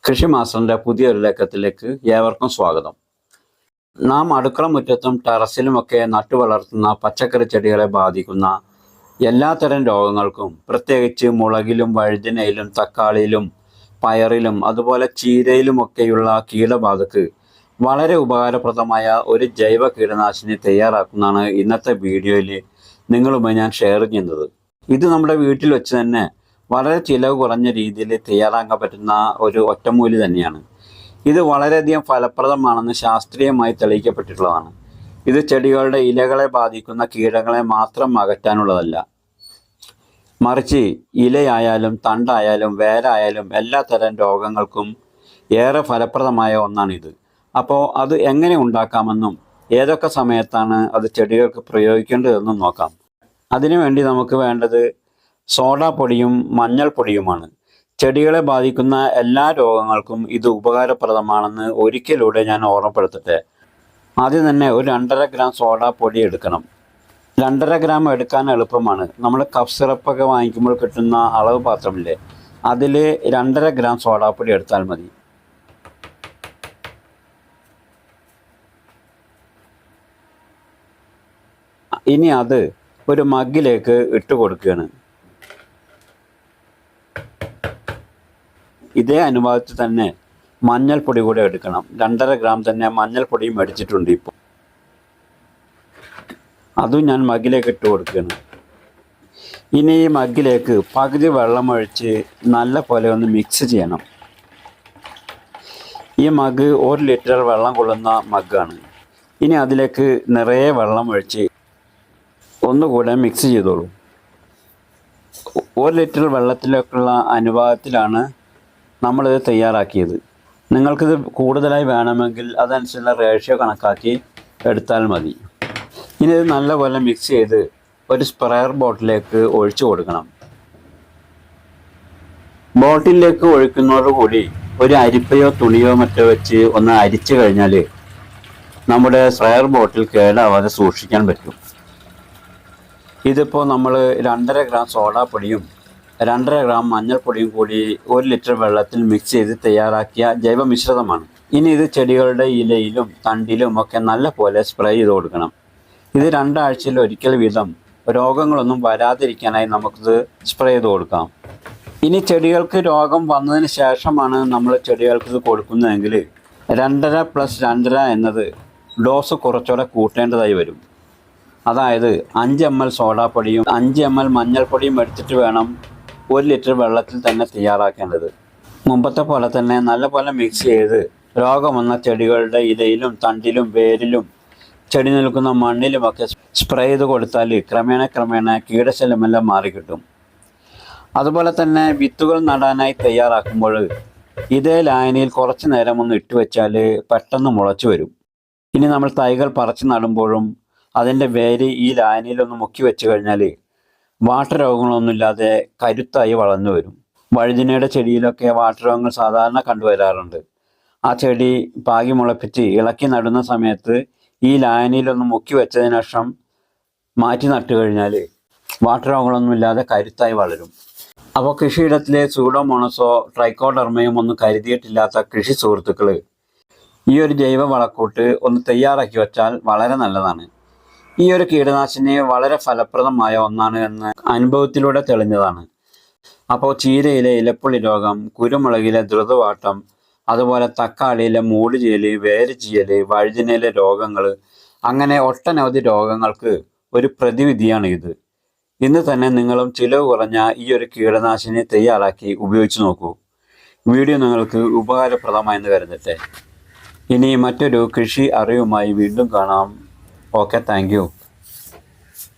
കൃഷി മാസ്റ്ററിൻ്റെ പുതിയൊരു ലക്കത്തിലേക്ക് ഏവർക്കും സ്വാഗതം. നാം അടുക്കള മുറ്റത്തും ടെറസിലുമൊക്കെ നട്ടു വളർത്തുന്ന പച്ചക്കറി ചെടികളെ ബാധിക്കുന്ന എല്ലാത്തരം രോഗങ്ങൾക്കും, പ്രത്യേകിച്ച് മുളകിലും വഴുതനയിലും തക്കാളിയിലും പയറിലും അതുപോലെ ചീരയിലുമൊക്കെയുള്ള കീടബാധക്ക് വളരെ ഉപകാരപ്രദമായ ഒരു ജൈവ കീടനാശിനി തയ്യാറാക്കുന്നതാണ് ഇന്നത്തെ വീഡിയോയിൽ നിങ്ങളുമായി ഞാൻ ഷെയർ ചെയ്യുന്നത്. ഇത് നമ്മുടെ വീട്ടിൽ വെച്ച് തന്നെ വളരെ ചിലവ് കുറഞ്ഞ രീതിയിൽ തയ്യാറാക്കാൻ പറ്റുന്ന ഒരു ഒറ്റമൂലി തന്നെയാണ്. ഇത് വളരെയധികം ഫലപ്രദമാണെന്ന് ശാസ്ത്രീയമായി തെളിയിക്കപ്പെട്ടിട്ടുള്ളതാണ്. ഇത് ചെടികളുടെ ഇലകളെ ബാധിക്കുന്ന കീടങ്ങളെ മാത്രം അകറ്റാനുള്ളതല്ല, മറിച്ച് ഇലയായാലും തണ്ടായാലും വേരായാലും എല്ലാ തരം രോഗങ്ങൾക്കും ഏറെ ഫലപ്രദമായ ഒന്നാണിത്. അപ്പോൾ അത് എങ്ങനെ ഉണ്ടാക്കാമെന്നും ഏതൊക്കെ സമയത്താണ് അത് ചെടികൾക്ക് പ്രയോഗിക്കേണ്ടതെന്നും നോക്കാം. അതിനുവേണ്ടി നമുക്ക് വേണ്ടത് സോഡാപ്പൊടിയും മഞ്ഞൾപ്പൊടിയുമാണ്. ചെടികളെ ബാധിക്കുന്ന എല്ലാ രോഗങ്ങൾക്കും ഇത് ഉപകാരപ്രദമാണെന്ന് ഒരിക്കലൂടെ ഞാൻ ഓർമ്മപ്പെടുത്തട്ടെ. ആദ്യം തന്നെ ഒരു 2.5 ഗ്രാം സോഡാപ്പൊടി എടുക്കണം. 2.5 ഗ്രാം എടുക്കാൻ എളുപ്പമാണ്. നമ്മൾ കഫ് സിറപ്പൊക്കെ വാങ്ങിക്കുമ്പോൾ കിട്ടുന്ന അളവ് പാത്രമില്ലേ, അതിൽ 2.5 ഗ്രാം സോഡാപ്പൊടി എടുത്താൽ മതി. ഇനി അത് ഒരു മഗ്ഗിലേക്ക് ഇട്ട് കൊടുക്കുകയാണ്. ഇതേ അനുപാതത്തിൽ തന്നെ മഞ്ഞൾപ്പൊടി കൂടെ എടുക്കണം. 2.5 ഗ്രാം തന്നെ മഞ്ഞൾപ്പൊടിയും മേടിച്ചിട്ടുണ്ട്. ഇപ്പോൾ അതും ഞാൻ മഗ്ഗിലേക്ക് ഇട്ട് കൊടുക്കുകയാണ്. ഇനി ഈ മഗ്ഗിലേക്ക് പകുതി വെള്ളമൊഴിച്ച് നല്ല പോലെ ഒന്ന് മിക്സ് ചെയ്യണം. ഈ മഗ് 1 ലിറ്റർ വെള്ളം കൊള്ളുന്ന മഗ്ഗാണ്. ഇനി അതിലേക്ക് നിറയെ വെള്ളം ഒഴിച്ച് ഒന്നുകൂടെ മിക്സ് ചെയ്തോളൂ. 1 ലിറ്റർ വെള്ളത്തിലേക്കുള്ള അനുപാതത്തിലാണ് നമ്മളിത് തയ്യാറാക്കിയത്. നിങ്ങൾക്കിത് കൂടുതലായി വേണമെങ്കിൽ അതനുസരിച്ചുള്ള റേഷ്യോ കണക്കാക്കി എടുത്താൽ മതി. ഇനി ഇത് നല്ലപോലെ മിക്സ് ചെയ്ത് ഒരു സ്പ്രെയർ ബോട്ടിലേക്ക് ഒഴിച്ചു കൊടുക്കണം. ബോട്ടിലേക്ക് ഒഴിക്കുന്നതോടുകൂടി ഒരു അരിപ്പയോ തുണിയോ മറ്റോ വെച്ച് ഒന്ന് അരിച്ചു കഴിഞ്ഞാൽ നമ്മുടെ സ്പ്രെയർ ബോട്ടിൽ കേടാവാതെ സൂക്ഷിക്കാൻ പറ്റും. ഇതിപ്പോൾ നമ്മൾ 2.5 ഗ്രാം സോഡാപ്പൊടിയും 2.5 ഗ്രാം മഞ്ഞൾപ്പൊടിയും കൂടി 1 ലിറ്റർ വെള്ളത്തിൽ മിക്സ് ചെയ്ത് തയ്യാറാക്കിയ ജൈവ മിശ്രിതമാണ്. ഇനി ഇത് ചെടികളുടെ ഇലയിലും തണ്ടിലും ഒക്കെ നല്ല പോലെ സ്പ്രേ ചെയ്ത് കൊടുക്കണം. ഇത് 2 ആഴ്ചയിൽ ഒരിക്കൽ വീതം രോഗങ്ങളൊന്നും വരാതിരിക്കാനായി നമുക്കിത് സ്പ്രേ ചെയ്ത് കൊടുക്കാം. ഇനി ചെടികൾക്ക് രോഗം വന്നതിന് ശേഷമാണ് നമ്മൾ ചെടികൾക്ക് ഇത് കൊടുക്കുന്നതെങ്കിൽ 2.5 + 2.5 എന്നത് ഡോസ് കുറച്ചുകൂടെ കൂട്ടേണ്ടതായി വരും. അതായത് 5 ml സോഡാപ്പൊടിയും 5 ml മഞ്ഞൾപ്പൊടിയും എടുത്തിട്ട് വേണം 1 ലിറ്റർ വെള്ളത്തിൽ തന്നെ തയ്യാറാക്കേണ്ടത്. മുമ്പത്തെ പോലെ തന്നെ നല്ലപോലെ മിക്സ് ചെയ്ത് രോഗം വന്ന ചെടികളുടെ ഇലയിലും തണ്ടിലും വേരിലും ചെടി നിൽക്കുന്ന മണ്ണിലുമൊക്കെ സ്പ്രേ ചെയ്ത് കൊടുത്താൽ ക്രമേണ കീടശല്യമെല്ലാം മാറിക്കിട്ടും. അതുപോലെ തന്നെ വിത്തുകൾ നടാനായി തയ്യാറാക്കുമ്പോൾ ഇതേ ലായനിയിൽ കുറച്ച് നേരം ഒന്ന് ഇട്ട് വെച്ചാൽ പെട്ടെന്ന് മുളച്ചു വരും. ഇനി നമ്മൾ തൈകൾ പറിച്ച് നടുമ്പോഴും അതിൻ്റെ വേര് ഈ ലായനിയിലൊന്ന് മുക്കി വെച്ച് കഴിഞ്ഞാൽ വാട്ടരോഗങ്ങളൊന്നുമില്ലാതെ കരുത്തായി വളർന്നു വരും. വഴുതിനയുടെ ചെടിയിലൊക്കെ വാട്ടരോഗങ്ങൾ സാധാരണ കണ്ടുവരാറുണ്ട്. ആ ചെടി പാകി മുളപ്പിച്ച് ഇളക്കി നടുന്ന സമയത്ത് ഈ ലായനിയിലൊന്ന് മുക്കി വെച്ചതിന് ശേഷം മാറ്റി നട്ടു കഴിഞ്ഞാൽ വാട്ടരോഗങ്ങളൊന്നുമില്ലാതെ കരുത്തായി വളരും. അപ്പോൾ കൃഷിയിടത്തിലെ സൂഡോമോണസോ ട്രൈക്കോഡർമയും ഒന്നും കരുതിയിട്ടില്ലാത്ത കൃഷി സുഹൃത്തുക്കൾ ഈ ഒരു ജൈവ വളക്കൂട്ട് ഒന്ന് തയ്യാറാക്കി വെച്ചാൽ വളരെ നല്ലതാണ്. ഈ ഒരു കീടനാശിനി വളരെ ഫലപ്രദമായ ഒന്നാണ് എന്ന് അനുഭവത്തിലൂടെ തെളിഞ്ഞതാണ്. അപ്പോൾ ചീരയിലെ ഇലപ്പുള്ളി രോഗം, കുരുമുളകിലെ ദ്രുതവാട്ടം, അതുപോലെ തക്കാളിയിലെ മൂട് ചീയൽ, വേര് ചീയൽ, വഴുതിനയിലെ രോഗങ്ങൾ, അങ്ങനെ ഒട്ടനവധി രോഗങ്ങൾക്ക് ഒരു പ്രതിവിധിയാണ് ഇത്. ഇന്ന് തന്നെ നിങ്ങളും ചിലവ് കുറഞ്ഞ ഈ ഒരു കീടനാശിനി തയ്യാറാക്കി ഉപയോഗിച്ച് നോക്കൂ. വീഡിയോ നിങ്ങൾക്ക് ഉപകാരപ്രദമായെന്ന് കരുതട്ടെ. ഇനി മറ്റൊരു കൃഷി അറിവുമായി വീണ്ടും കാണാം. Okay, thank you.